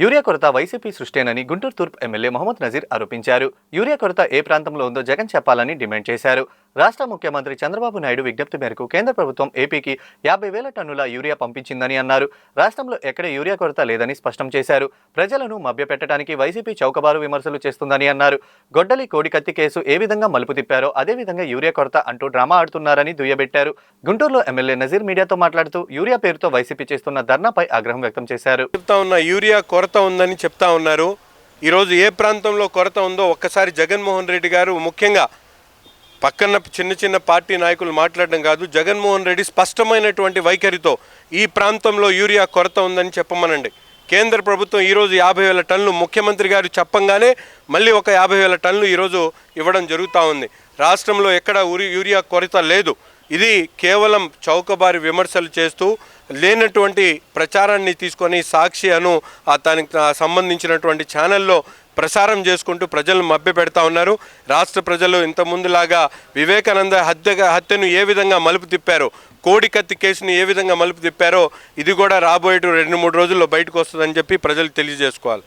Urea కొరత YCP సృష్టేనని Guntur తూర్పు MLA Mohammed Nazir ఆరోపించారు. యూరియా కొరత ఏ ప్రాంతంలో ఉందో జగన్ చెప్పాలని డిమాండ్ చేశారు. రాష్ట్ర ముఖ్యమంత్రి చంద్రబాబు నాయుడు విజ్ఞప్తి మేరకు కేంద్ర ప్రభుత్వం ఏపీకి 50,000 టన్నుల యూరియా పంపించిందని అన్నారు. రాష్ట్రంలో ఎక్కడ యూరియా కొరత లేదని స్పష్టం చేశారు. ప్రజలను మభ్యపెట్టడానికి వైసీపీ చౌకబారు విమర్శలు చేస్తుందని అన్నారు. గొడ్డలి కోడికత్తి కేసు ఏ విధంగా మలుపు తిప్పారో అదేవిధంగా యూరియా కొరత అంటూ డ్రామా ఆడుతున్నారని దుయ్యబెట్టారు. గుంటూరులో ఎమ్మెల్యే నజీర్ మీడియాతో మాట్లాడుతూ యూరియా పేరుతో వైసీపీ చేస్తున్న ధర్నాపై ఆగ్రహం వ్యక్తం చేశారు. యూరియా కొరత ఉందని చెప్తా ఉన్నారు. ఈరోజు ఏ ప్రాంతంలో కొరత ఉందో ఒక్కసారి జగన్మోహన్ రెడ్డి గారు, ముఖ్యంగా పక్కన చిన్న చిన్న పార్టీ నాయకులు మాట్లాడడం కాదు, జగన్మోహన్ రెడ్డి స్పష్టమైనటువంటి వైఖరితో ఈ ప్రాంతంలో యూరియా కొరత ఉందని చెప్పమనండి. కేంద్ర ప్రభుత్వం ఈరోజు 50,000 టన్నులు ముఖ్యమంత్రి గారు చెప్పంగానే మళ్ళీ ఒక 50,000 టన్నులు ఈరోజు ఇవ్వడం జరుగుతూ ఉంది. రాష్ట్రంలో ఎక్కడ యూరియా కొరత లేదు. ఇది కేవలం చౌకబారి విమర్శలు చేస్తూ లేనటువంటి ప్రచారాన్ని తీసుకొని సాక్షి దానికి సంబంధించినటువంటి ఛానల్లో ప్రసారం చేసుకుంటూ ప్రజలను మభ్యపెడతా ఉన్నారు. రాష్ట్ర ప్రజలు ఇంతకుముందులాగా వివేకానంద హత్యను ఏ విధంగా మలుపు తిప్పారో, కోడికత్తి కేసుని ఏ విధంగా మలుపు తిప్పారో ఇది కూడా రాబోయే 2-3 రోజుల్లో బయటకు వస్తుందని చెప్పి ప్రజలు తెలియజేసుకోవాలి.